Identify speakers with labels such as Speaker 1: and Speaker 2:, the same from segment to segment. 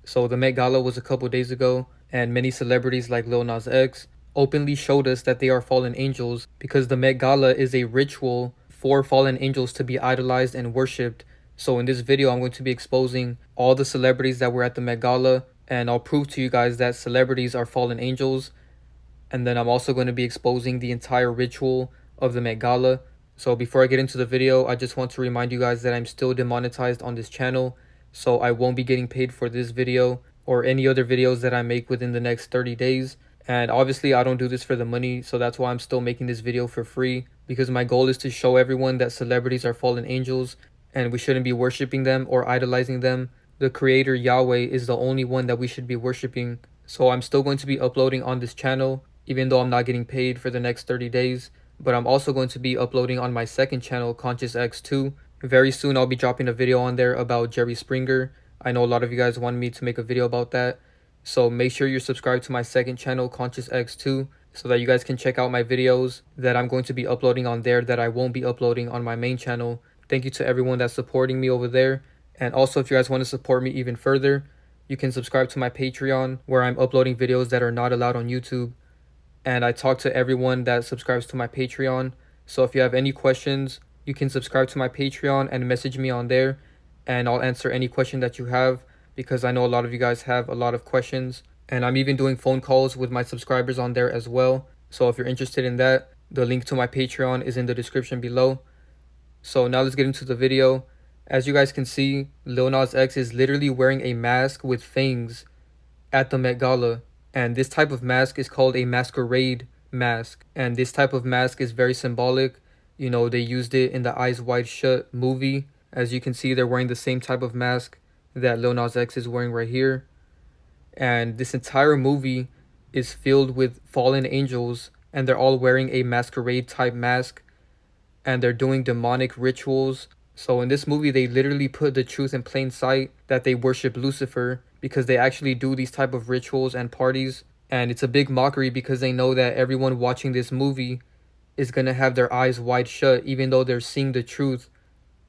Speaker 1: So the Met Gala was a couple days ago, and many celebrities like Lil Nas X openly showed us that they are fallen angels because the Met Gala is a ritual for fallen angels to be idolized and worshipped. So in this video, I'm going to be exposing all the celebrities that were at the Met Gala, and I'll prove to you guys that celebrities are fallen angels. And then I'm also going to be exposing the entire ritual of the Met Gala. So before I get into the video, I just want to remind you guys that I'm still demonetized on this channel, so I won't be getting paid for this video or any other videos that I make within the next 30 days. And obviously I don't do this for the money, so that's why I'm still making this video for free, because my goal is to show everyone that celebrities are fallen angels and we shouldn't be worshiping them or idolizing them. The creator Yahweh is the only one that we should be worshiping. So I'm still going to be uploading on this channel even though I'm not getting paid for the next 30 days. But I'm also going to be uploading on my second channel, Conscious X2. Very soon I'll be dropping a video on there about Jerry Springer. I know a lot of you guys wanted me to make a video about that. So make sure you're subscribed to my second channel, Conscious X2, so that you guys can check out my videos that I'm going to be uploading on there that I won't be uploading on my main channel. Thank you to everyone that's supporting me over there. And also, if you guys want to support me even further, you can subscribe to my Patreon, where I'm uploading videos that are not allowed on YouTube. And I talk to everyone that subscribes to my Patreon. So if you have any questions, you can subscribe to my Patreon and message me on there, and I'll answer any question that you have, because I know a lot of you guys have a lot of questions. And I'm even doing phone calls with my subscribers on there as well. So if you're interested in that, the link to my Patreon is in the description below. So now let's get into the video. As you guys can see, Lil Nas X is literally wearing a mask with fangs at the Met Gala. And this type of mask is called a masquerade mask. And this type of mask is very symbolic. You know, they used it in the Eyes Wide Shut movie. As you can see, they're wearing the same type of mask that Lil Nas X is wearing right here. And this entire movie is filled with fallen angels, and they're all wearing a masquerade type mask, and they're doing demonic rituals. So in this movie, they literally put the truth in plain sight that they worship Lucifer, because they actually do these type of rituals and parties. And it's a big mockery because they know that everyone watching this movie is going to have their eyes wide shut, even though they're seeing the truth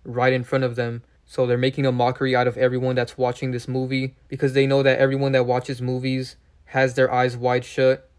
Speaker 1: right in front of them. So they're making a mockery out of everyone that's watching this movie, because they know that everyone that watches movies has their eyes wide shut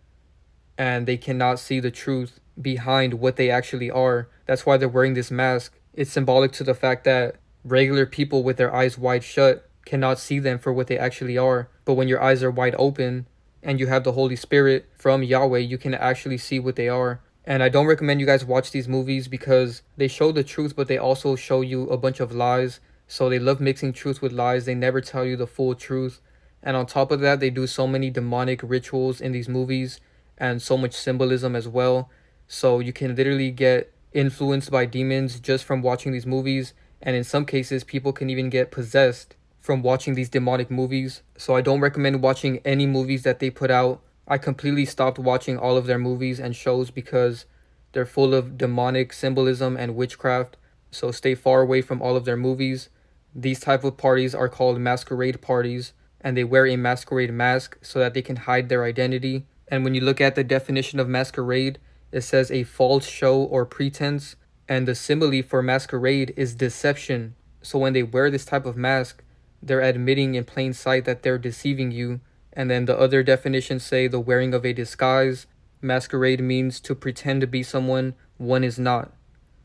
Speaker 1: and they cannot see the truth behind what they actually are. That's why they're wearing this mask. It's symbolic to the fact that regular people with their eyes wide shut cannot see them for what they actually are. But when your eyes are wide open and you have the Holy Spirit from Yahweh, you can actually see what they are. And I don't recommend you guys watch these movies because they show the truth, but they also show you a bunch of lies. So they love mixing truth with lies. They never tell you the full truth. And on top of that, they do so many demonic rituals in these movies and so much symbolism as well. So you can literally get influenced by demons just from watching these movies. And in some cases, people can even get possessed from watching these demonic movies. So I don't recommend watching any movies that they put out. I completely stopped watching all of their movies and shows because they're full of demonic symbolism and witchcraft. So stay far away from all of their movies. These type of parties are called masquerade parties, and they wear a masquerade mask so that they can hide their identity. And when you look at the definition of masquerade, it says a false show or pretense, and the simile for masquerade is deception. So when they wear this type of mask, they're admitting in plain sight that they're deceiving you. And then the other definitions say the wearing of a disguise. Masquerade means to pretend to be someone one is not.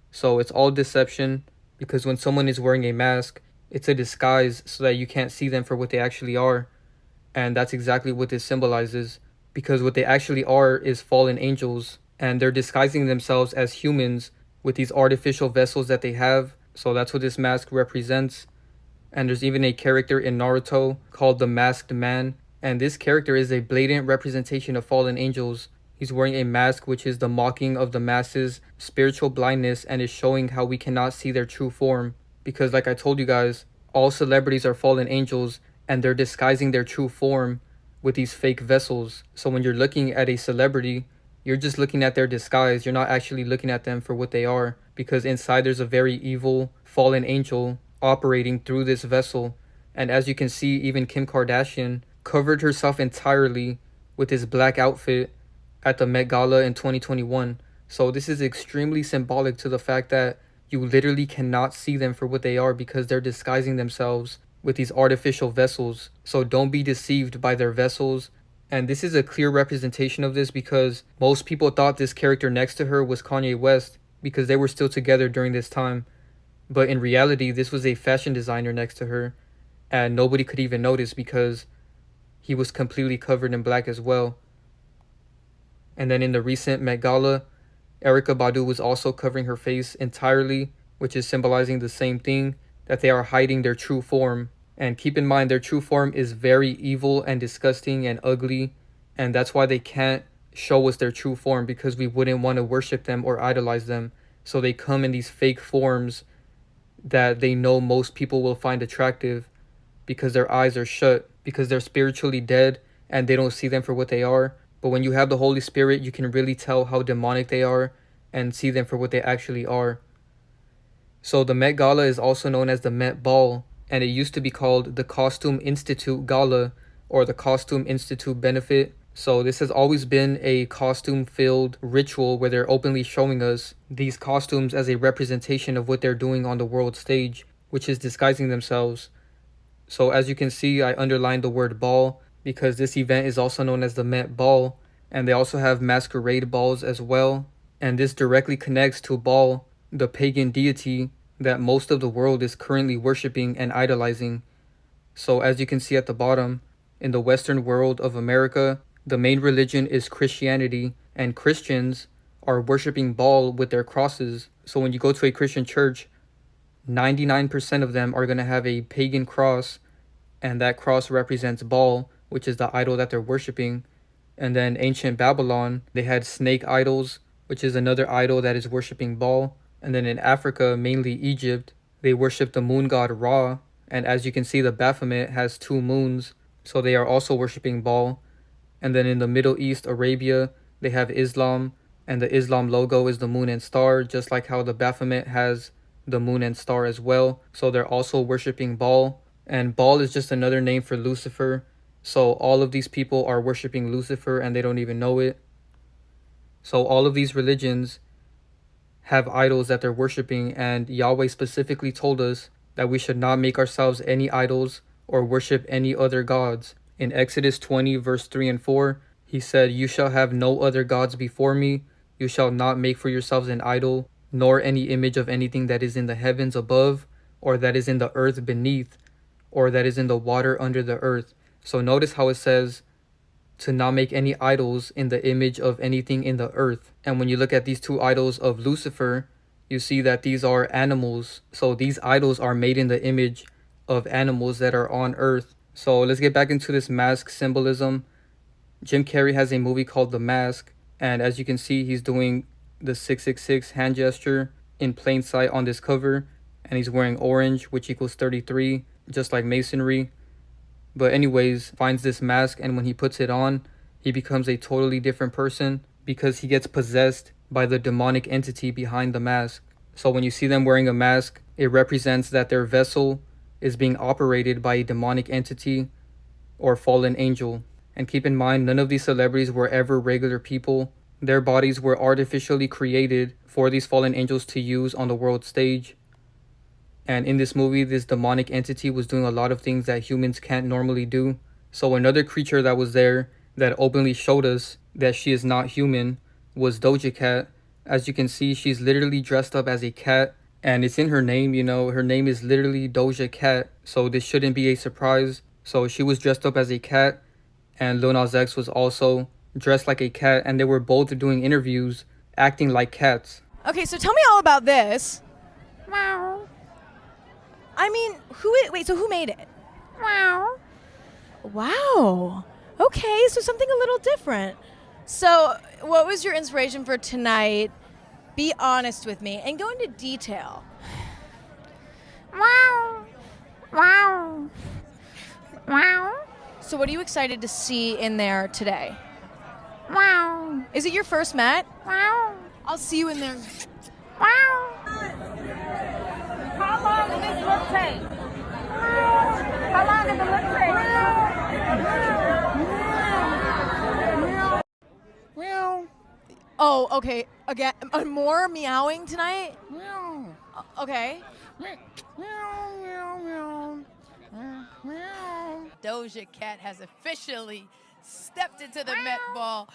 Speaker 1: So it's all deception, because when someone is wearing a mask, it's a disguise so that you can't see them for what they actually are. And that's exactly what this symbolizes, because what they actually are is fallen angels, and they're disguising themselves as humans with these artificial vessels that they have. So that's what this mask represents. And there's even a character in Naruto called the Masked Man, and this character is a blatant representation of fallen angels. He's wearing a mask which is the mocking of the masses' spiritual blindness, and is showing how we cannot see their true form. Because like I told you guys, all celebrities are fallen angels, and they're disguising their true form with these fake vessels. So when you're looking at a celebrity, you're just looking at their disguise. You're not actually looking at them for what they are, because inside there's a very evil fallen angel operating through this vessel. And as you can see, even Kim Kardashian covered herself entirely with this black outfit at the Met Gala in 2021. So this is extremely symbolic to the fact that you literally cannot see them for what they are, because they're disguising themselves with these artificial vessels. So don't be deceived by their vessels. And this is a clear representation of this because most people thought this character next to her was Kanye West because they were still together during this time. But in reality, this was a fashion designer next to her, and nobody could even notice because he was completely covered in black as well. And then in the recent Met Gala, Erykah Badu was also covering her face entirely, which is symbolizing the same thing, that they are hiding their true form. And keep in mind, their true form is very evil and disgusting and ugly, and that's why they can't show us their true form, because we wouldn't want to worship them or idolize them. So they come in these fake forms that they know most people will find attractive because their eyes are shut, because they're spiritually dead and they don't see them for what they are. But when you have the Holy Spirit, you can really tell how demonic they are and see them for what they actually are. So the Met Gala is also known as the Met Ball, and it used to be called the Costume Institute Gala or the Costume Institute Benefit. So this has always been a costume-filled ritual where they're openly showing us these costumes as a representation of what they're doing on the world stage, which is disguising themselves. So as you can see, I underlined the word ball because this event is also known as the Met Ball, and they also have masquerade balls as well. And this directly connects to Baal, the pagan deity that most of the world is currently worshiping and idolizing. So as you can see at the bottom, in the Western world of America, the main religion is Christianity, and Christians are worshiping Baal with their crosses. So when you go to a Christian church, 99% of them are going to have a pagan cross, and that cross represents Baal, which is the idol that they're worshiping. And then ancient Babylon, they had snake idols, which is another idol that is worshiping Baal. And then in Africa, mainly Egypt, they worship the moon god Ra. And as you can see, the Baphomet has 2 moons, so they are also worshiping Baal. And then in the Middle East, Arabia, they have Islam, and the Islam logo is the moon and star, just like how the Baphomet has the moon and star as well. So they're also worshiping Baal. And Baal is just another name for Lucifer. So all of these people are worshiping Lucifer and they don't even know it. So all of these religions have idols that they're worshiping, and Yahweh specifically told us that we should not make ourselves any idols or worship any other gods. In Exodus 20 verse 3 and 4, he said, "You shall have no other gods before me. You shall not make for yourselves an idol, nor any image of anything that is in the heavens above, or that is in the earth beneath, or that is in the water under the earth." So notice how it says to not make any idols in the image of anything in the earth. And when you look at these 2 idols of Lucifer, you see that these are animals. So these idols are made in the image of animals that are on earth. So let's get back into this mask symbolism. Jim Carrey has a movie called The Mask, and as you can see, he's doing the 666 hand gesture in plain sight on this cover, and he's wearing orange, which equals 33, just like masonry. But anyways, finds this mask, and when he puts it on, he becomes a totally different person because he gets possessed by the demonic entity behind the mask. So when you see them wearing a mask, it represents that their vessel is being operated by a demonic entity or fallen angel. And keep in mind, none of these celebrities were ever regular people. Their bodies were artificially created for these fallen angels to use on the world stage. And in this movie, this demonic entity was doing a lot of things that humans can't normally do. So another creature that was there that openly showed us that she is not human was Doja Cat. As you can see, she's literally dressed up as a cat, and it's in her name, you know, her name is literally Doja Cat. So this shouldn't be a surprise. So she was dressed up as a cat, and Lil Nas X was also dressed like a cat, and they were both doing interviews acting like cats.
Speaker 2: Okay, so tell me all about this. Meow. I mean, who made it? Meow. Wow. Okay, so something a little different. So, what was your inspiration for tonight? Be honest with me and go into detail. Wow. Wow. Wow. So, what are you excited to see in there today? Wow. Is it your first Met? Wow. I'll see you in there. Wow.
Speaker 3: How long does this look take? How long does it look take?
Speaker 2: Meow. Oh, okay. Again, more meowing tonight? Okay. Doja Cat has officially stepped into the Met Ball.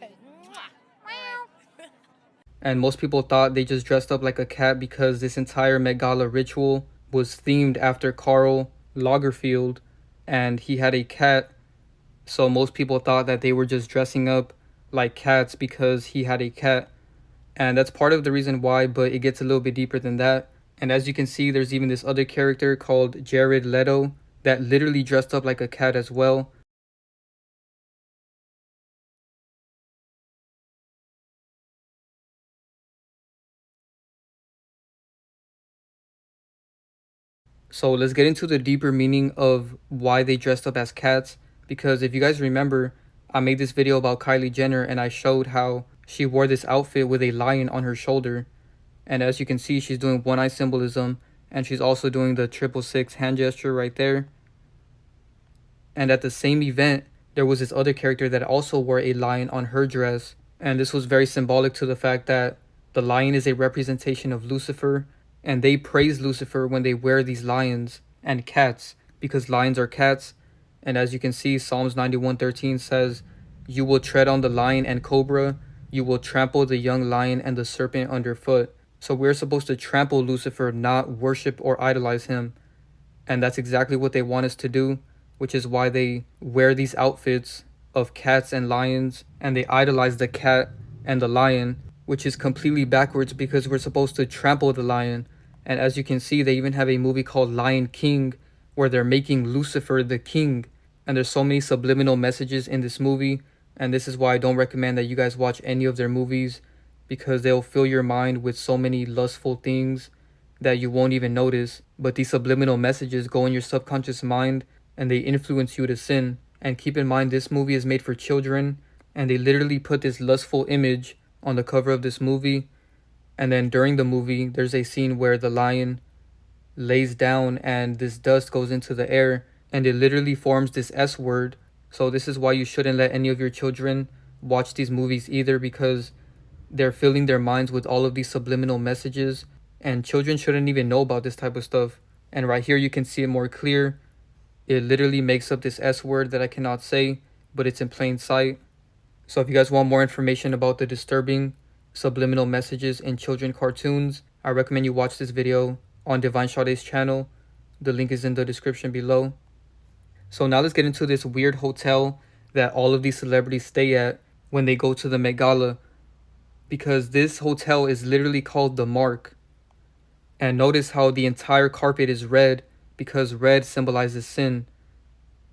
Speaker 1: And most people thought they just dressed up like a cat because this entire Met Gala ritual was themed after Karl Lagerfeld, and he had a cat. So most people thought that they were just dressing up like cats because he had a cat. And that's part of the reason why, but it gets a little bit deeper than that. And as you can see, there's even this other character called Jared Leto that literally dressed up like a cat as well. So let's get into the deeper meaning of why they dressed up as cats. Because if you guys remember, I made this video about Kylie Jenner and I showed how she wore this outfit with a lion on her shoulder. And as you can see, she's doing one eye symbolism, and she's also doing the 666 hand gesture right there. And at the same event, there was this other character that also wore a lion on her dress. And this was very symbolic to the fact that the lion is a representation of Lucifer, and they praise Lucifer when they wear these lions and cats, because lions are cats. And as you can see, Psalms 91:13 says, "You will tread on the lion and cobra, you will trample the young lion and the serpent underfoot." So we're supposed to trample Lucifer, not worship or idolize him. And that's exactly what they want us to do, which is why they wear these outfits of cats and lions, and they idolize the cat and the lion, which is completely backwards because we're supposed to trample the lion. And as you can see, they even have a movie called Lion King where they're making Lucifer the king. And there's so many subliminal messages in this movie, and this is why I don't recommend that you guys watch any of their movies, because they'll fill your mind with so many lustful things that you won't even notice. But these subliminal messages go in your subconscious mind and they influence you to sin. And keep in mind, this movie is made for children, and they literally put this lustful image on the cover of this movie. And then during the movie, there's a scene where the lion lays down and this dust goes into the air and it literally forms this S word. So this is why you shouldn't let any of your children watch these movies either, because they're filling their minds with all of these subliminal messages, and children shouldn't even know about this type of stuff. And right here you can see it more clear. It literally makes up this S word that I cannot say, but it's in plain sight. So if you guys want more information about the disturbing subliminal messages in children cartoons, I recommend you watch this video on Divine Sade's channel. The link is in the description below. So now let's get into this weird hotel that all of these celebrities stay at when they go to the Met Gala, because this hotel is literally called the Mark. And notice how the entire carpet is red, because red symbolizes sin.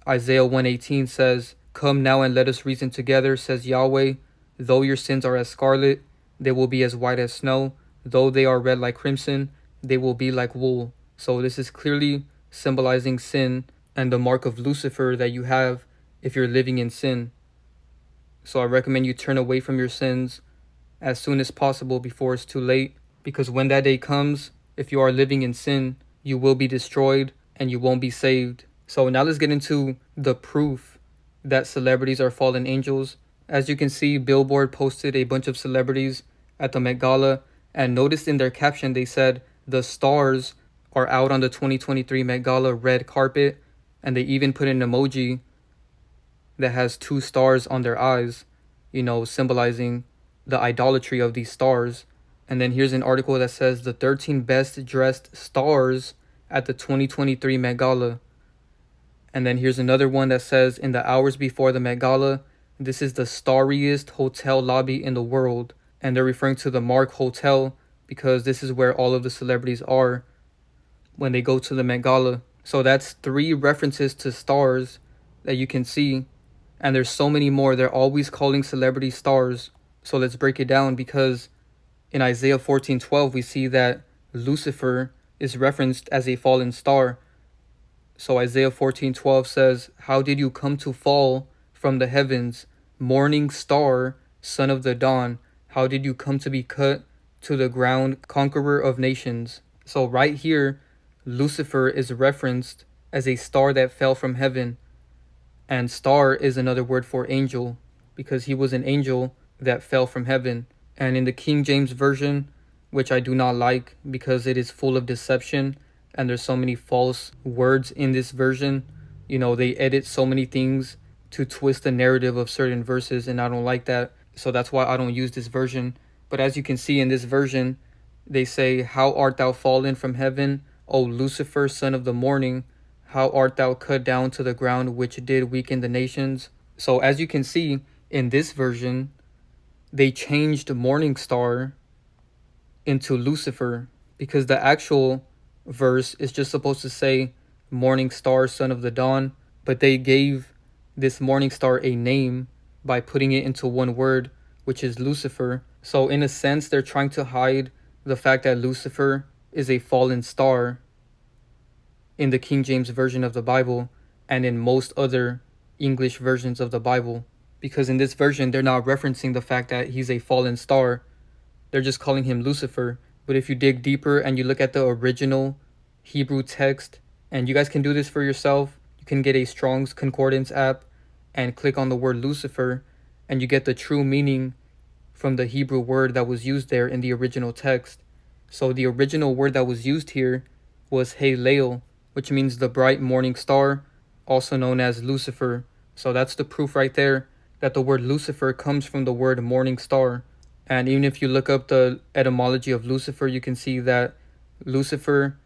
Speaker 1: Isaiah 1:18 says, "Come now and let us reason together, says Yahweh. Though your sins are as scarlet, they will be as white as snow. Though they are red like crimson, they will be like wool." So this is clearly symbolizing sin and the mark of Lucifer that you have if you're living in sin. So I recommend you turn away from your sins as soon as possible before it's too late, because when that day comes, if you are living in sin, you will be destroyed and you won't be saved. So now let's get into the proof that celebrities are fallen angels. As you can see, Billboard posted a bunch of celebrities at the Met Gala, and noticed in their caption they said the stars are out on the 2023 Met Gala red carpet, and they even put an emoji that has 2 stars on their eyes, symbolizing the idolatry of these stars. And then here's an article that says the 13 best dressed stars at the 2023 Met Gala. And then here's another one that says, in the hours before the Met Gala, this is the starriest hotel lobby in the world. And they're referring to the Mark Hotel because this is where all of the celebrities are when they go to the Met Gala. So that's 3 references to stars that you can see. And there's so many more. They're always calling celebrities stars. So let's break it down, because in Isaiah 14:12, we see that Lucifer is referenced as a fallen star. So Isaiah 14:12 says, "How did you come to fall from the heavens, morning star, son of the dawn? How did you come to be cut to the ground, conqueror of nations?" So right here, Lucifer is referenced as a star that fell from heaven. And star is another word for angel, because he was an angel that fell from heaven. And in the King James Version, which I do not like because it is full of deception and there's so many false words in this version. They edit so many things to twist the narrative of certain verses, and I don't like that. So that's why I don't use this version. But as you can see in this version, they say, "How art thou fallen from heaven, O Lucifer, son of the morning? How art thou cut down to the ground, which did weaken the nations?" So as you can see in this version, they changed morning star into Lucifer, because the actual verse is just supposed to say morning star, son of the dawn, but they gave this morning star a name by putting it into one word, which is Lucifer. So in a sense, they're trying to hide the fact that Lucifer is a fallen star in the King James version of the Bible and in most other English versions of the Bible, because in this version they're not referencing the fact that he's a fallen star. They're just calling him Lucifer. But if you dig deeper and you look at the original Hebrew text, and you guys can do this for yourself, you can get a Strong's Concordance app and click on the word Lucifer, and you get the true meaning from the Hebrew word that was used there in the original text. So the original word that was used here was Halel, which means the bright morning star, also known as Lucifer. So that's the proof right there that the word Lucifer comes from the word morning star. And even if you look up the etymology of Lucifer, you can see that Lucifer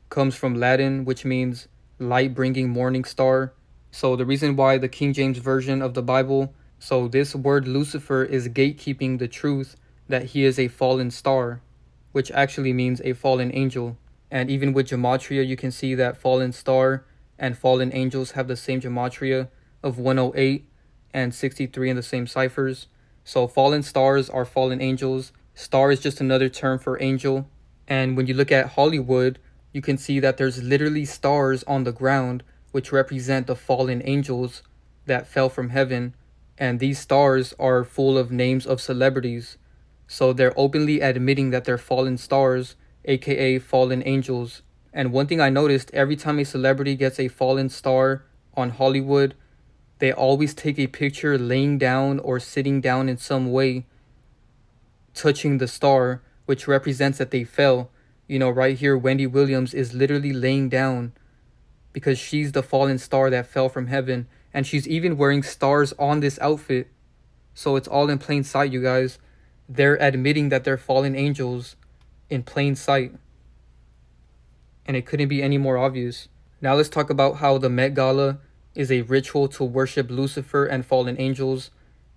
Speaker 1: comes from Latin, which means light-bringing morning star. So the reason why the King James version of the Bible, so this word Lucifer is gatekeeping the truth that he is a fallen star, which actually means a fallen angel. And even with gematria, you can see that fallen star and fallen angels have the same gematria of 108 and 63 in the same ciphers. So fallen stars are fallen angels. Star is just another term for angel. And when you look at Hollywood, you can see that there's literally stars on the ground which represent the fallen angels that fell from heaven. And these stars are full of names of celebrities. So they're openly admitting that they're fallen stars, aka fallen angels. And one thing I noticed, every time a celebrity gets a fallen star on Hollywood, they always take a picture laying down or sitting down in some way, touching the star, which represents that they fell. Right here, Wendy Williams is literally laying down because she's the fallen star that fell from heaven. And she's even wearing stars on this outfit. So it's all in plain sight, you guys. They're admitting that they're fallen angels in plain sight. And it couldn't be any more obvious. Now let's talk about how the Met Gala is a ritual to worship Lucifer and fallen angels,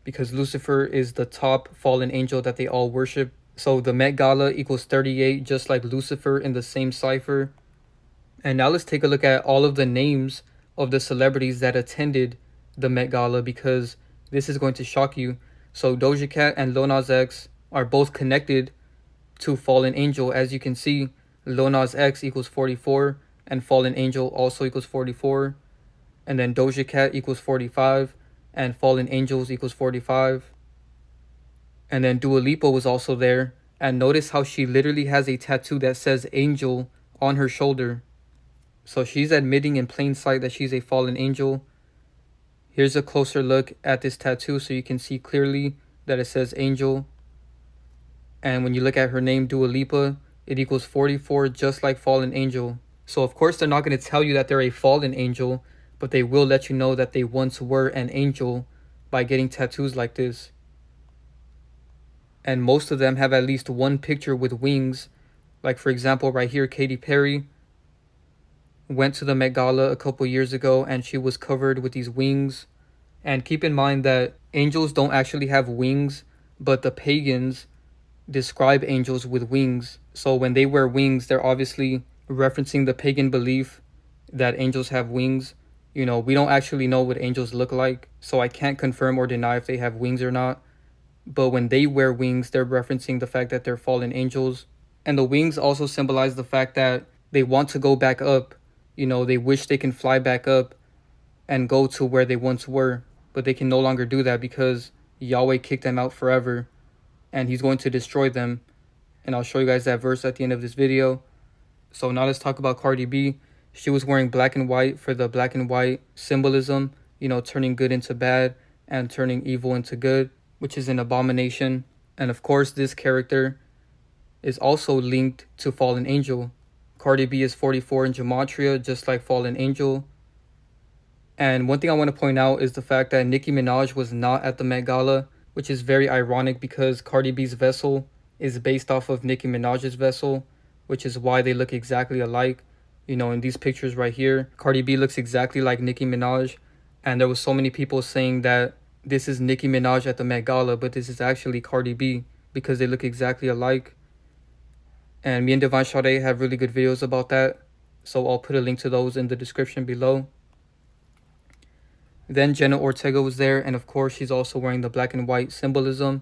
Speaker 1: because Lucifer is the top fallen angel that they all worship. So the Met Gala equals 38, just like Lucifer in the same cipher. And now let's take a look at all of the names of the celebrities that attended the Met Gala, because this is going to shock you. So Doja Cat and Lil Nas X are both connected to fallen angel. As you can see, Lil Nas X equals 44 and fallen angel also equals 44. And then Doja Cat equals 45 and fallen angels equals 45. And then Dua Lipa was also there. And notice how she literally has a tattoo that says angel on her shoulder. So she's admitting in plain sight that she's a fallen angel. Here's a closer look at this tattoo so you can see clearly that it says angel. And when you look at her name, Dua Lipa, it equals 44, just like fallen angel. So of course they're not going to tell you that they're a fallen angel, but they will let you know that they once were an angel by getting tattoos like this. And most of them have at least one picture with wings. Like for example, right here, Katy Perry went to the Met Gala a couple years ago and she was covered with these wings. And keep in mind that angels don't actually have wings, but the pagans describe angels with wings. So when they wear wings, they're obviously referencing the pagan belief that angels have wings. We don't actually know what angels look like, so I can't confirm or deny if they have wings or not. But when they wear wings, they're referencing the fact that they're fallen angels. And the wings also symbolize the fact that they want to go back up. They wish they can fly back up and go to where they once were, but they can no longer do that because Yahweh kicked them out forever and he's going to destroy them. And I'll show you guys that verse at the end of this video. So now let's talk about Cardi B. She was wearing black and white for the black and white symbolism, turning good into bad and turning evil into good, which is an abomination. And of course, this character is also linked to fallen angel. Cardi B is 44 in gematria, just like Fallen Angel. And one thing I want to point out is the fact that Nicki Minaj was not at the Met Gala, which is very ironic because Cardi B's vessel is based off of Nicki Minaj's vessel, which is why they look exactly alike. You know, in these pictures right here, Cardi B looks exactly like Nicki Minaj. And there was so many people saying that this is Nicki Minaj at the Met Gala, but this is actually Cardi B because they look exactly alike. And me and Divine Sade have really good videos about that, so I'll put a link to those in the description below. Then Jenna Ortega was there, and of course she's also wearing the black and white symbolism.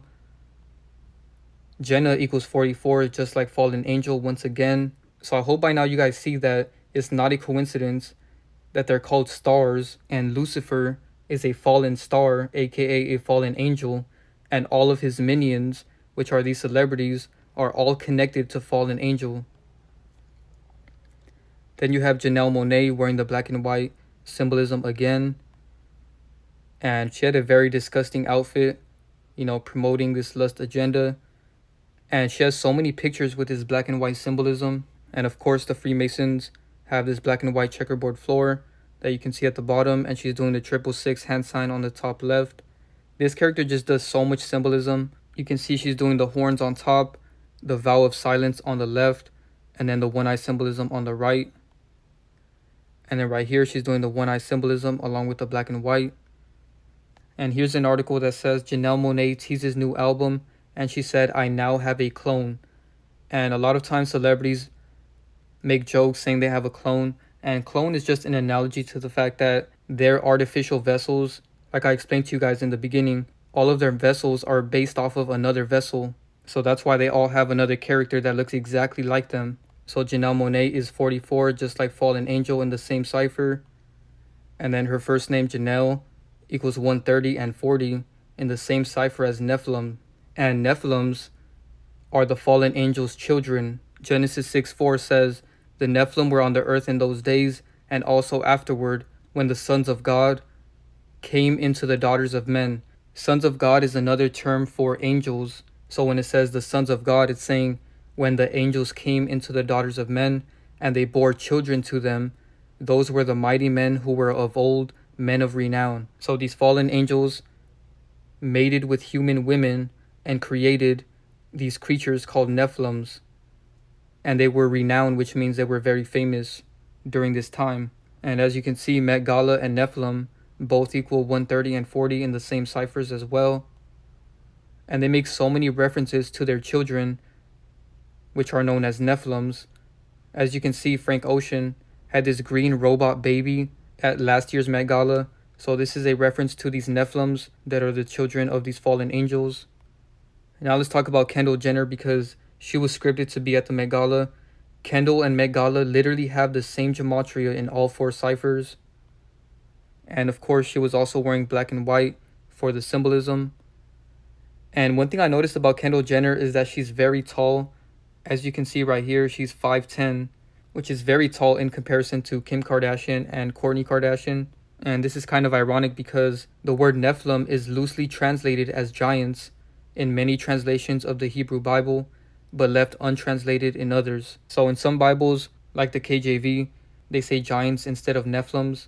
Speaker 1: Jenna equals 44, just like Fallen Angel once again. So I hope by now you guys see that it's not a coincidence that they're called stars, and Lucifer is a fallen star, aka a fallen angel, and all of his minions, which are these celebrities, are all connected to Fallen Angel. Then you have Janelle Monae wearing the black and white symbolism again. And she had a very disgusting outfit, you know, promoting this lust agenda. And she has so many pictures with this black and white symbolism. And of course, the Freemasons have this black and white checkerboard floor that you can see at the bottom. And she's doing the 666 hand sign on the top left. This character just does so much symbolism. You can see she's doing the horns on top, the vow of silence on the left, and then the one-eye symbolism on the right. And then right here, she's doing the one-eye symbolism along with the black and white. And here's an article that says Janelle Monae teases new album, and she said, "I now have a clone." And a lot of times celebrities make jokes saying they have a clone, and clone is just an analogy to the fact that their artificial vessels, like I explained to you guys in the beginning, all of their vessels are based off of another vessel. So that's why they all have another character that looks exactly like them. So Janelle Monae is 44, just like Fallen Angel in the same cipher. And then her first name, Janelle, equals 130 and 40 in the same cipher as Nephilim. And Nephilims are the fallen angels' children. Genesis 6:4 says, "The Nephilim were on the earth in those days, and also afterward, when the sons of God came into the daughters of men." Sons of God is another term for angels. So when it says the sons of God, it's saying when the angels came into the daughters of men, and they bore children to them, those were the mighty men who were of old, men of renown. So these fallen angels mated with human women and created these creatures called Nephilims. And they were renowned, which means they were very famous during this time. And as you can see, Met Gala and Nephilim both equal 130 and 40 in the same ciphers as well. And they make so many references to their children, which are known as Nephilims. As you can see, Frank Ocean had this green robot baby at last year's Met Gala. So this is a reference to these Nephilims that are the children of these fallen angels. Now let's talk about Kendall Jenner because she was scripted to be at the Met Gala. Kendall and Met Gala literally have the same gematria in all four ciphers. And of course, she was also wearing black and white for the symbolism. And one thing I noticed about Kendall Jenner is that she's very tall. As you can see right here, she's 5'10", which is very tall in comparison to Kim Kardashian and Kourtney Kardashian. And this is kind of ironic because the word Nephilim is loosely translated as giants in many translations of the Hebrew Bible, but left untranslated in others. So in some Bibles, like the KJV, they say giants instead of Nephilims.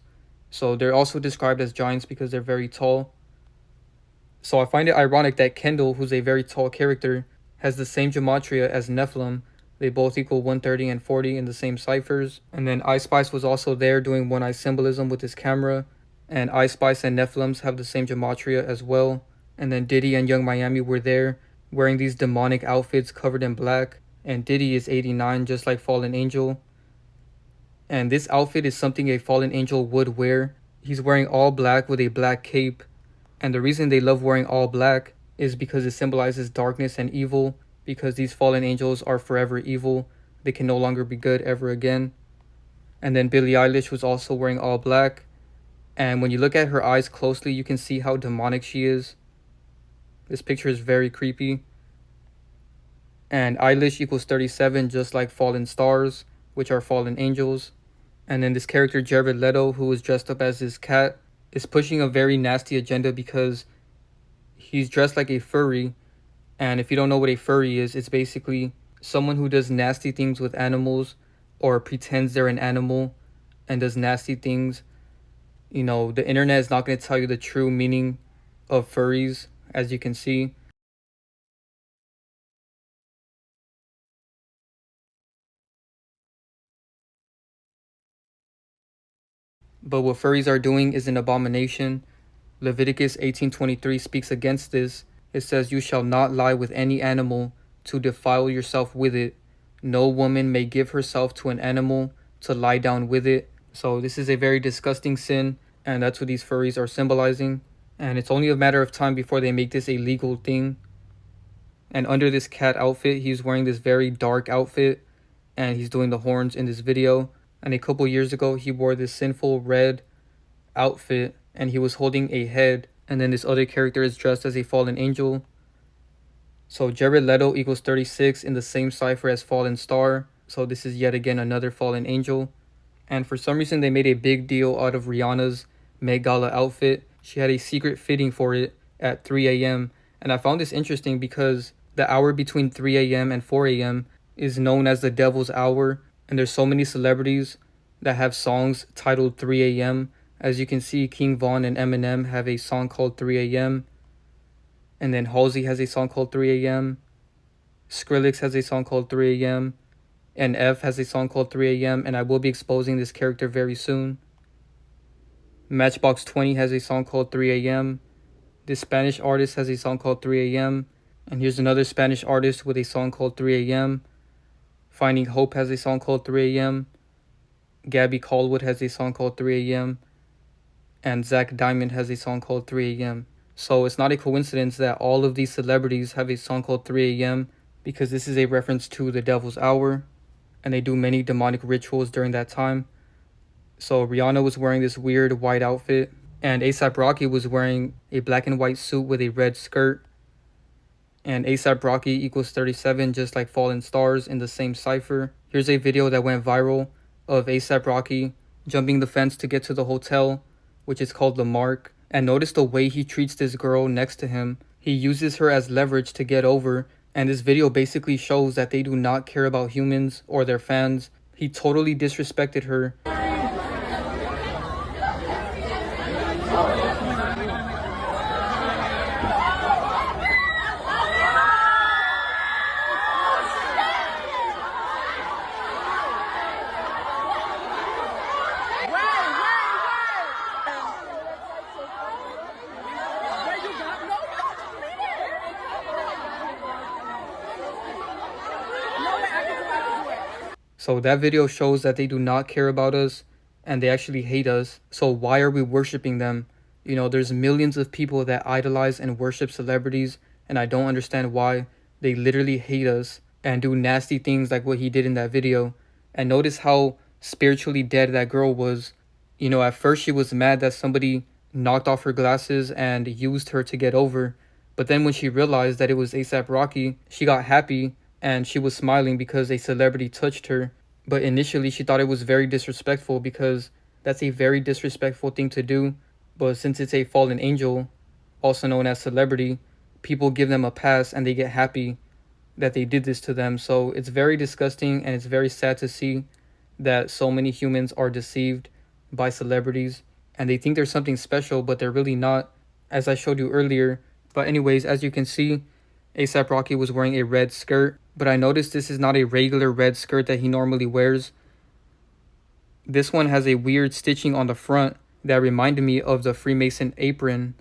Speaker 1: So they're also described as giants because they're very tall. So I find it ironic that Kendall, who's a very tall character, has the same gematria as Nephilim. They both equal 130 and 40 in the same ciphers. And then Ice Spice was also there doing one-eye symbolism with his camera. And Ice Spice and Nephilims have the same gematria as well. And then Diddy and Young Miami were there wearing these demonic outfits covered in black. And Diddy is 89, just like Fallen Angel. And this outfit is something a fallen angel would wear. He's wearing all black with a black cape. And the reason they love wearing all black is because it symbolizes darkness and evil. Because these fallen angels are forever evil. They can no longer be good ever again. And then Billie Eilish was also wearing all black. And when you look at her eyes closely, you can see how demonic she is. This picture is very creepy. And Eilish equals 37, just like fallen stars, which are fallen angels. And then this character Jared Leto, who is dressed up as this cat, is pushing a very nasty agenda because he's dressed like a furry. And if you don't know what a furry is, it's basically someone who does nasty things with animals, or pretends they're an animal and does nasty things. You know, the internet is not going to tell you the true meaning of furries, as you can see. But what furries are doing is an abomination. Leviticus 18:23 speaks against this. It says, "You shall not lie with any animal to defile yourself with it. No woman may give herself to an animal to lie down with it." So this is a very disgusting sin, and that's what these furries are symbolizing. And it's only a matter of time before they make this a legal thing. And under this cat outfit, he's wearing this very dark outfit, and he's doing the horns in this video. And a couple years ago, he wore this sinful red outfit, and he was holding a head, and then this other character is dressed as a fallen angel. So Jared Leto equals 36 in the same cipher as Fallen Star. So this is yet again another fallen angel. And for some reason, they made a big deal out of Rihanna's Met Gala outfit. She had a secret fitting for it at 3 a.m. And I found this interesting because the hour between 3 a.m. and 4 a.m. is known as the devil's hour. And there's so many celebrities that have songs titled 3 a.m. As you can see, King Von and Eminem have a song called 3 a.m. And then Halsey has a song called 3 a.m. Skrillex has a song called 3 a.m. And F has a song called 3 a.m. And I will be exposing this character very soon. Matchbox 20 has a song called 3 a.m. This Spanish artist has a song called 3 a.m. And here's another Spanish artist with a song called 3 a.m. Finding Hope has a song called 3 a.m. Gabby Caldwell has a song called 3 a.m. And Zach Diamond has a song called 3 a.m. So it's not a coincidence that all of these celebrities have a song called 3 a.m. because this is a reference to the devil's hour, and they do many demonic rituals during that time. So Rihanna was wearing this weird white outfit, and A$AP Rocky was wearing a black and white suit with a red skirt. And A$AP Rocky equals 37, just like Fallen Stars in the same cipher. Here's a video that went viral of A$AP Rocky jumping the fence to get to the hotel, which is called The Mark. And notice the way he treats this girl next to him. He uses her as leverage to get over. And this video basically shows that they do not care about humans or their fans. He totally disrespected her. So that video shows that they do not care about us and they actually hate us. So why are we worshiping them? You know, there's millions of people that idolize and worship celebrities, and I don't understand why. They literally hate us and do nasty things like what he did in that video. And notice how spiritually dead that girl was. You know, at first she was mad that somebody knocked off her glasses and used her to get over. But then when she realized that it was A$AP Rocky, she got happy and she was smiling because a celebrity touched her. But initially she thought it was very disrespectful because that's a very disrespectful thing to do. But since it's a fallen angel, also known as celebrity, people give them a pass and they get happy that they did this to them. So it's very disgusting and it's very sad to see that so many humans are deceived by celebrities and they think they're something special, but they're really not, as I showed you earlier. But anyways, as you can see, A$AP Rocky was wearing a red skirt, but I noticed this is not a regular red skirt that he normally wears. This one has a weird stitching on the front that reminded me of the Freemason apron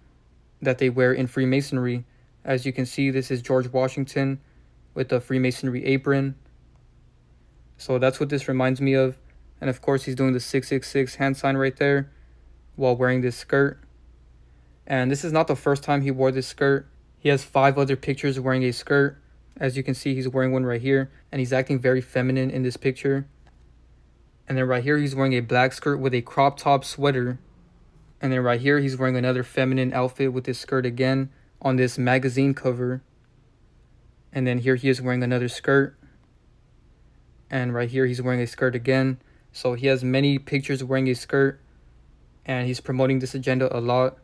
Speaker 1: that they wear in Freemasonry. As you can see, this is George Washington with the Freemasonry apron. So that's what this reminds me of. And of course, he's doing the 666 hand sign right there while wearing this skirt. And this is not the first time he wore this skirt. He has 5 other pictures wearing a skirt. As you can see, he's wearing one right here, and he's acting very feminine in this picture. And then right here, he's wearing a black skirt with a crop top sweater. And then right here, he's wearing another feminine outfit with this skirt again on this magazine cover. And then here he is wearing another skirt. And right here, he's wearing a skirt again. So he has many pictures wearing a skirt, and he's promoting this agenda a lot.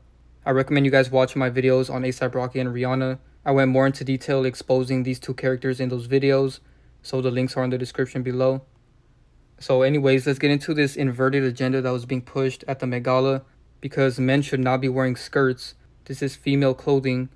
Speaker 1: I recommend you guys watch my videos on A$AP Rocky and Rihanna. I went more into detail exposing these two characters in those videos, so the links are in the description below. So anyways, let's get into this inverted agenda that was being pushed at the Met Gala, because men should not be wearing skirts. This is female clothing.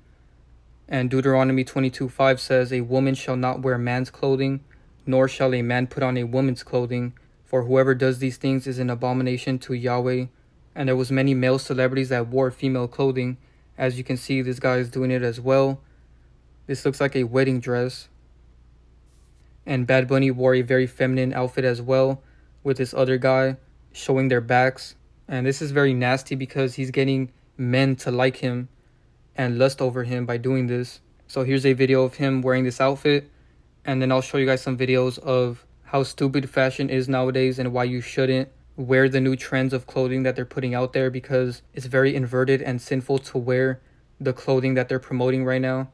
Speaker 1: And Deuteronomy 22:5 says, "A woman shall not wear man's clothing, nor shall a man put on a woman's clothing, for whoever does these things is an abomination to Yahweh." And there was many male celebrities that wore female clothing. As you can see, this guy is doing it as well. This looks like a wedding dress. And Bad Bunny wore a very feminine outfit as well, with this other guy showing their backs. And this is very nasty because he's getting men to like him and lust over him by doing this. So here's a video of him wearing this outfit, and then I'll show you guys some videos of how stupid fashion is nowadays and why you shouldn't wear the new trends of clothing that they're putting out there, because it's very inverted and sinful to wear the clothing that they're promoting right now.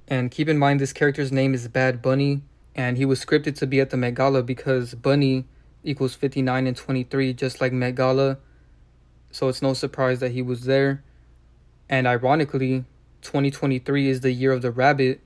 Speaker 1: And keep in mind, this character's name is Bad Bunny, and he was scripted to be at the Met Gala because Bunny equals 59 and 23, just like Met Gala. So it's no surprise that he was there. And ironically, 2023 is the year of the rabbit,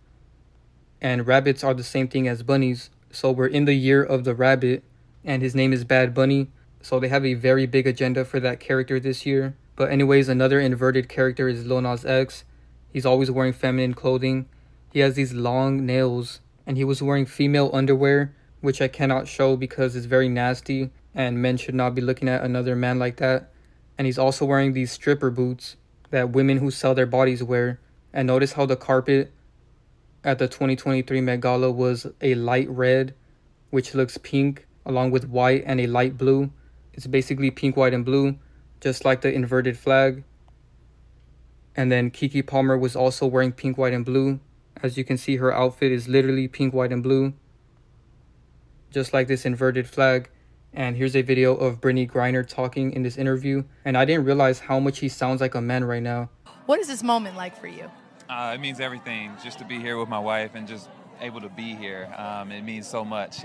Speaker 1: and rabbits are the same thing as bunnies. So we're in the year of the rabbit, and his name is Bad Bunny. So they have a very big agenda for that character this year. But anyways, another inverted character is Lil Nas X. He's always wearing feminine clothing. He has these long nails, and he was wearing female underwear, which I cannot show because it's very nasty, and men should not be looking at another man like that. And he's also wearing these stripper boots that women who sell their bodies wear. And notice how the carpet at the 2023 Met Gala was a light red, which looks pink, along with white and a light blue. It's basically pink, white, and blue, just like the inverted flag. And then Keke Palmer was also wearing pink, white, and blue. As you can see, her outfit is literally pink, white, and blue, just like this inverted flag. And here's a video of Brittney Griner talking in this interview. And I didn't realize how much he sounds like a man right now.
Speaker 2: What is this moment like for you?
Speaker 4: It means everything just to be here with my wife and just able to be here. It means so much.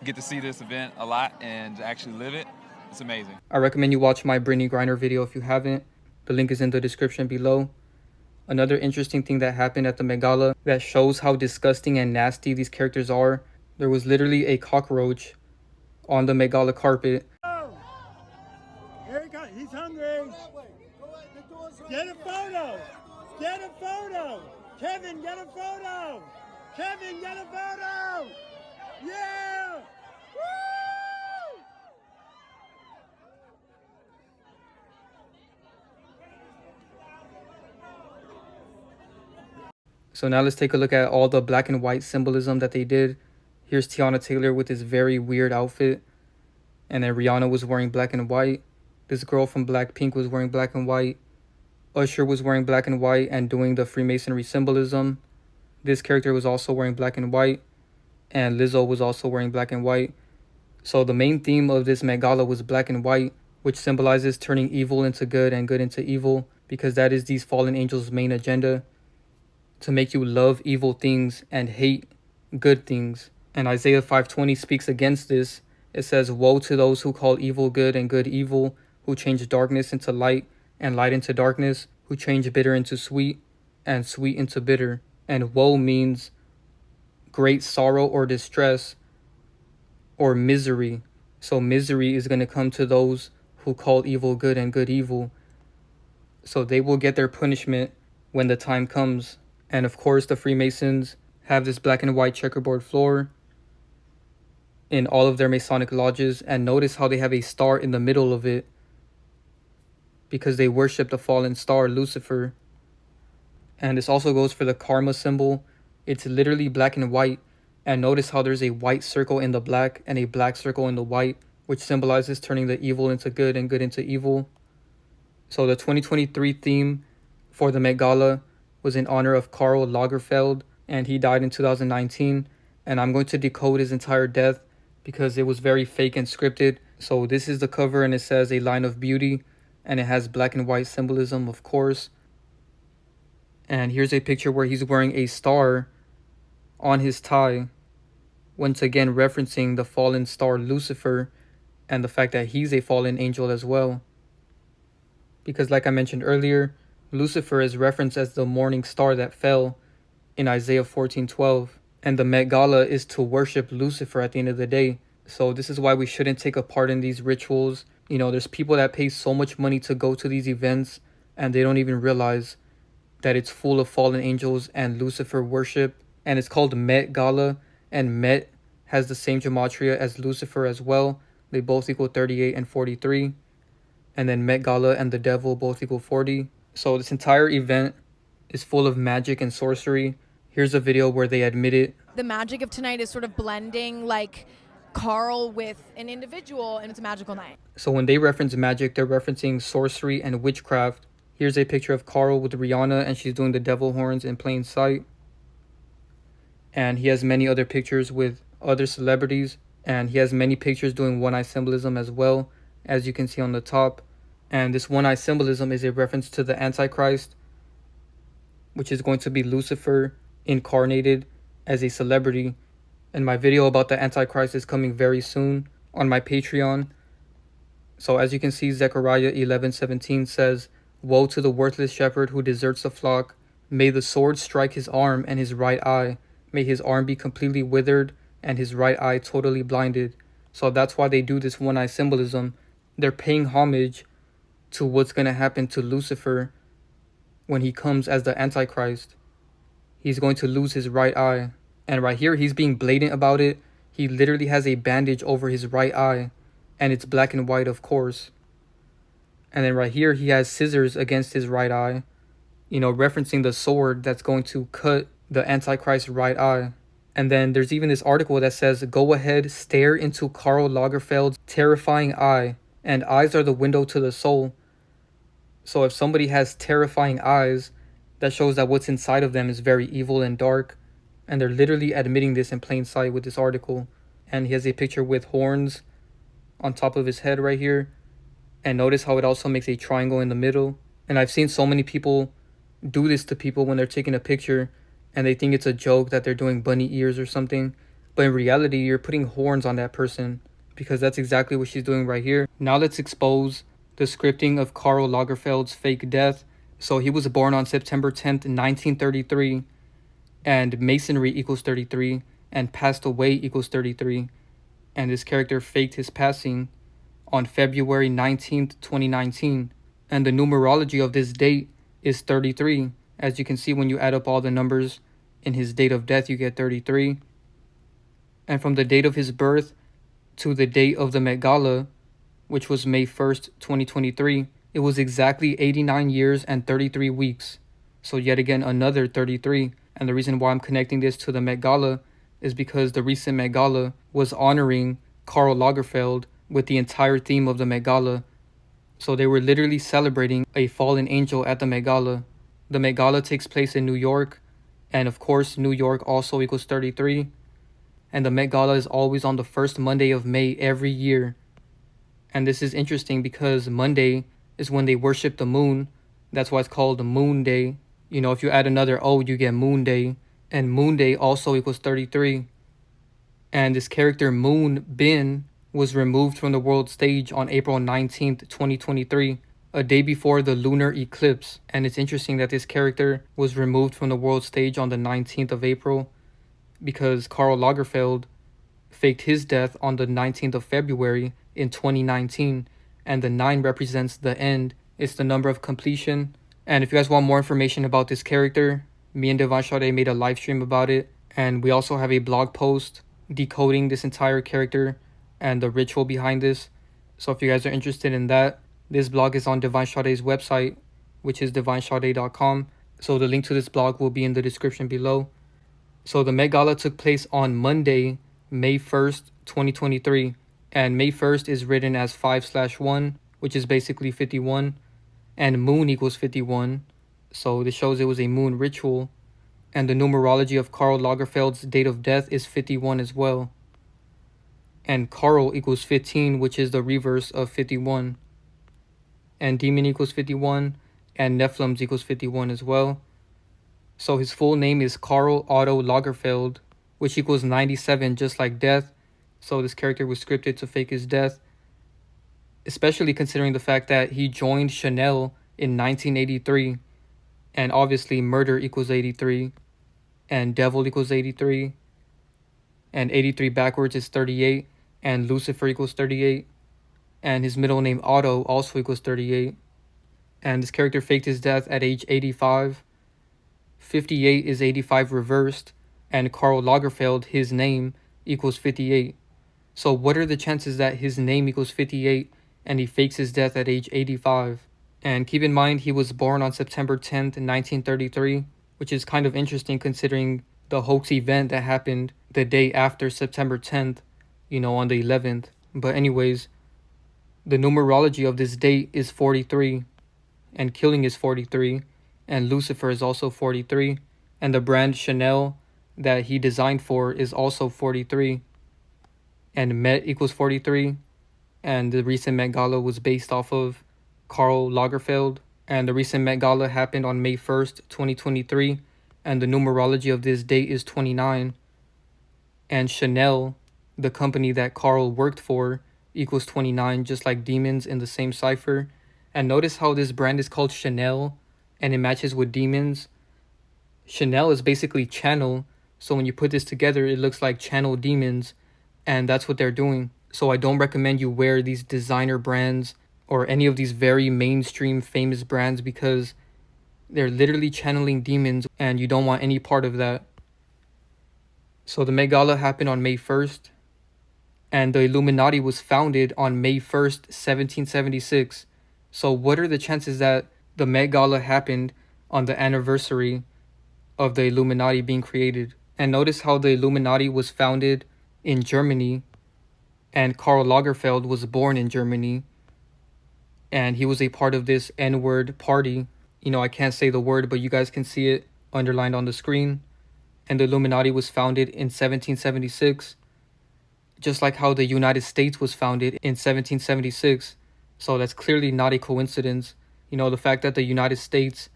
Speaker 4: Get to see this event a lot and actually live it. It's amazing.
Speaker 1: I recommend you watch my Brittney Griner video if you haven't. The link is in the description below. Another interesting thing that happened at the Met Gala that shows how disgusting and nasty these characters are. There was literally a cockroach on the Met Gala carpet.
Speaker 5: Eric, he's hungry. Get a photo. Get a photo. Kevin, get a photo. Kevin, get a photo. Yeah. Woo!
Speaker 1: So now let's take a look at all the black and white symbolism that they did. Here's Tiana Taylor with this very weird outfit. And then Rihanna was wearing black and white. This girl from Blackpink was wearing black and white. Usher was wearing black and white and doing the Freemasonry symbolism. This character was also wearing black and white. And Lizzo was also wearing black and white. So the main theme of this Met Gala was black and white, which symbolizes turning evil into good and good into evil, because that is these fallen angels' main agenda, to make you love evil things and hate good things. And Isaiah 5:20 speaks against this. It says, "Woe to those who call evil good and good evil, who change darkness into light and light into darkness, who change bitter into sweet and sweet into bitter." And woe means great sorrow or distress or misery. So misery is going to come to those who call evil good and good evil. So they will get their punishment when the time comes. And of course, the Freemasons have this black and white checkerboard floor in all of their Masonic lodges. And notice how they have a star in the middle of it, because they worship the fallen star, Lucifer. And this also goes for the karma symbol. It's literally black and white, And notice how there's a white circle in the black and a black circle in the white, which symbolizes turning the evil into good and good into evil. So the 2023 theme for the Met Gala was in honor of Karl Lagerfeld, and he died in 2019. And I'm going to decode his entire death because it was very fake and scripted. So this is the cover, and it says a line of beauty, and it has black and white symbolism, of course. And here's a picture where he's wearing a star on his tie, once again referencing the fallen star Lucifer and the fact that he's a fallen angel as well. Because like I mentioned earlier, Lucifer is referenced as the morning star that fell in Isaiah 14:12. And the Met Gala is to worship Lucifer at the end of the day. So this is why we shouldn't take a part in these rituals. You know, there's people that pay so much money to go to these events, and they don't even realize that it's full of fallen angels and Lucifer worship. And it's called Met Gala, and Met has the same gematria as Lucifer as well. They both equal 38 and 43. And then Met Gala and the devil both equal 40. So this entire event is full of magic and sorcery. Here's a video where they admit it.
Speaker 2: The magic of tonight is sort of blending like Carl with an individual, and it's a magical night.
Speaker 1: So when they reference magic, they're referencing sorcery and witchcraft. Here's a picture of Carl with Rihanna, and she's doing the devil horns in plain sight. And he has many other pictures with other celebrities, and he has many pictures doing one-eye symbolism as well, as you can see on the top. And this one-eye symbolism is a reference to the Antichrist, which is going to be Lucifer incarnated as a celebrity. And my video about the Antichrist is coming very soon on my Patreon. So as you can see, Zechariah 11:17 says, "Woe to the worthless shepherd who deserts the flock. May the sword strike his arm and his right eye. May his arm be completely withered and his right eye totally blinded." So that's why they do this one-eye symbolism. They're paying homage to what's going to happen to Lucifer when he comes as the Antichrist. He's going to lose his right eye. And right here, he's being blatant about it. He literally has a bandage over his right eye, and it's black and white, of course. And then right here, he has scissors against his right eye, you know, referencing the sword that's going to cut the Antichrist's right eye. And then there's even this article that says, "Go ahead, stare into Karl Lagerfeld's terrifying eye, and eyes are the window to the soul." So if somebody has terrifying eyes, that shows that what's inside of them is very evil and dark. And they're literally admitting this in plain sight with this article. And he has a picture with horns on top of his head right here. And notice how it also makes a triangle in the middle. And I've seen so many people do this to people when they're taking a picture, and they think it's a joke that they're doing bunny ears or something. But in reality, you're putting horns on that person, because that's exactly what she's doing right here. Now let's expose the scripting of Karl Lagerfeld's fake death. So he was born on September 10th, 1933. And masonry equals 33, and passed away equals 33. And this character faked his passing on February 19th, 2019. And the numerology of this date is 33. As you can see, when you add up all the numbers in his date of death, you get 33. And from the date of his birth to the date of the Met Gala, which was May 1st, 2023, it was exactly 89 years and 33 weeks. So yet again, another 33. And the reason why I'm connecting this to the Met Gala is because the recent Met Gala was honoring Karl Lagerfeld with the entire theme of the Met Gala. So they were literally celebrating a fallen angel at the Met Gala. The Met Gala takes place in New York. And of course, New York also equals 33. And the Met Gala is always on the first Monday of May every year. And this is interesting because Monday is when they worship the moon. That's why it's called the Moon Day. You know, if you add another O, you get Moon Day. And Moon Day also equals 33. And this character, Moon Bin, was removed from the world stage on April 19th, 2023, a day before the lunar eclipse. And it's interesting that this character was removed from the world stage on the 19th of April because Karl Lagerfeld faked his death on the 19th of February in 2019. And the 9 represents the end. It's the number of completion. And if you guys want more information about this character, me and Devon Sade made a live stream about it. And we also have a blog post decoding this entire character and the ritual behind this. So if you guys are interested in that, this blog is on Devon Sade's website, which is devonsade.com. So the link to this blog will be in the description below. So the Met Gala took place on Monday, May 1st, 2023. And May 1st is written as 5/1, which is basically 51. And moon equals 51. So this shows it was a moon ritual. And the numerology of Karl Lagerfeld's date of death is 51 as well. And Karl equals 15, which is the reverse of 51. And Demon equals 51. And Nephilims equals 51 as well. So his full name is Karl Otto Lagerfeld, which equals 97, just like death. So this character was scripted to fake his death, especially considering the fact that he joined Chanel in 1983. And obviously murder equals 83. And devil equals 83. And 83 backwards is 38. And Lucifer equals 38. And his middle name Otto also equals 38. And this character faked his death at age 85. 58 is 85 reversed. And Karl Lagerfeld, his name, equals 58. So what are the chances that his name equals 58 and he fakes his death at age 85? And keep in mind, he was born on September 10th, 1933, which is kind of interesting considering the hoax event that happened the day after September 10th, on the 11th. But anyways, the numerology of this date is 43, and killing is 43, and Lucifer is also 43, and the brand Chanel that he designed for is also 43, and Met equals 43, and the recent Met Gala was based off of Karl Lagerfeld, and the recent Met Gala happened on May 1st, 2023, and the numerology of this date is 29, and Chanel, the company that Karl worked for, equals 29, just like demons in the same cipher. And notice how this brand is called Chanel, and it matches with demons. Chanel is basically channel, so when you put this together, it looks like channel demons, and that's what they're doing. So I don't recommend you wear these designer brands or any of these very mainstream famous brands because they're literally channeling demons, and you don't want any part of that. So the Met Gala happened on May 1st, and the Illuminati was founded on May 1st, 1776. So what are the chances that the Met Gala happened on the anniversary of the Illuminati being created? And notice how the Illuminati was founded in Germany, and Karl Lagerfeld was born in Germany, and he was a part of this N-word party. I can't say the word, but you guys can see it underlined on the screen. And the Illuminati was founded in 1776, just like how the United States was founded in 1776. So that's clearly not a coincidence. The fact that the United States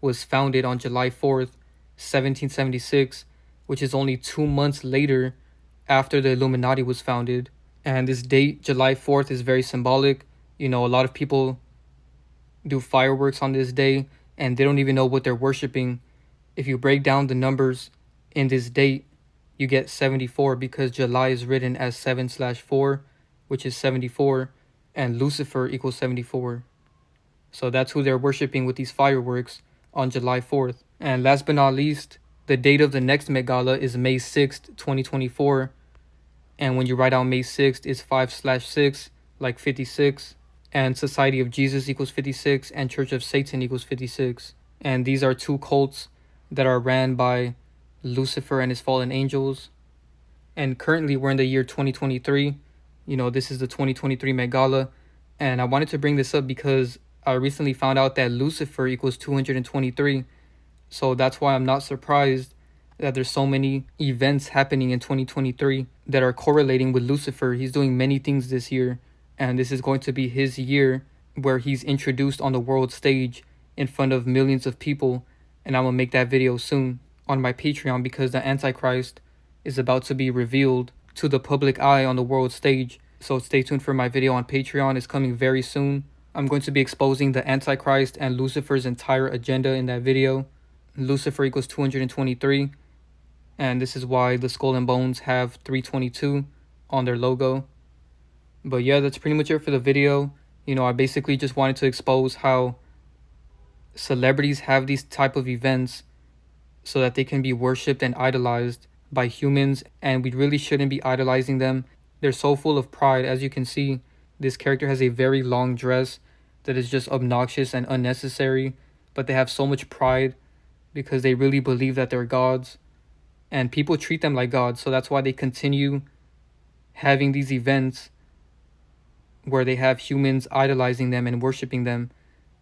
Speaker 1: was founded on July 4th, 1776, which is only 2 months later after the Illuminati was founded. And this date, July 4th, is very symbolic. A lot of people do fireworks on this day, and they don't even know what they're worshiping. If you break down the numbers in this date, you get 74 because July is written as 7/4, which is 74, and Lucifer equals 74. So that's who they're worshiping with these fireworks on July 4th. And last but not least, the date of the next Met Gala is May 6th, 2024. And when you write out May 6th, it's 5/6, like 56. And Society of Jesus equals 56, and Church of Satan equals 56. And these are two cults that are ran by Lucifer and his fallen angels. And currently we're in the year 2023. This is the 2023 Met Gala. And I wanted to bring this up because I recently found out that Lucifer equals 223. So that's why I'm not surprised that there's so many events happening in 2023 that are correlating with Lucifer. He's doing many things this year. And this is going to be his year where he's introduced on the world stage in front of millions of people. And I'm going to make that video soon on my Patreon because the Antichrist is about to be revealed to the public eye on the world stage. So stay tuned for my video on Patreon. It's coming very soon. I'm going to be exposing the Antichrist and Lucifer's entire agenda in that video. Lucifer equals 223. And this is why the Skull and Bones have 322 on their logo. But yeah, that's pretty much it for the video. I basically just wanted to expose how celebrities have these type of events so that they can be worshipped and idolized by humans, and we really shouldn't be idolizing them. They're so full of pride. As you can see, this character has a very long dress that is just obnoxious and unnecessary, but they have so much pride because they really believe that they're gods. and people treat them like gods. So that's why they continue having these events where they have humans idolizing them and worshiping them.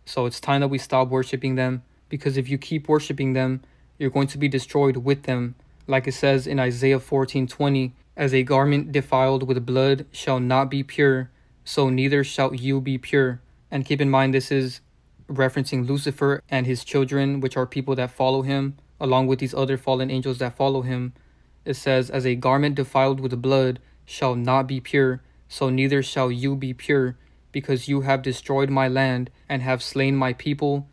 Speaker 1: So it's time that we stop worshiping them, because if you keep worshiping them, you're going to be destroyed with them. Like it says in Isaiah 14:20, as a garment defiled with blood shall not be pure, so neither shall you be pure. And keep in mind, this is referencing Lucifer and his children, which are people that follow him, along with these other fallen angels that follow him. It says, as a garment defiled with blood shall not be pure, so neither shall you be pure, because you have destroyed my land and have slain my people.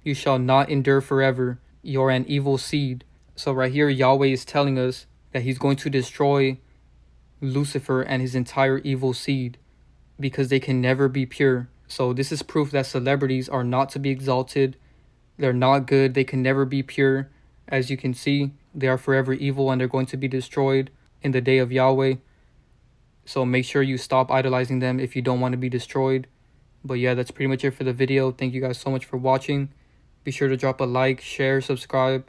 Speaker 1: You shall not endure forever. You're an evil seed. So right here, Yahweh is telling us that he's going to destroy Lucifer and his entire evil seed, because they can never be pure. So this is proof that celebrities are not to be exalted. They're not good. They can never be pure. As you can see, they are forever evil, and they're going to be destroyed in the day of Yahweh. So make sure you stop idolizing them if you don't want to be destroyed. But yeah, that's pretty much it for the video. Thank you guys so much for watching. Be sure to drop a like, share, subscribe,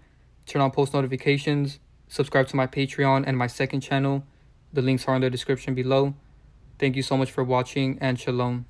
Speaker 1: turn on post notifications, subscribe to my Patreon and my second channel. The links are in the description below. Thank you so much for watching, and shalom.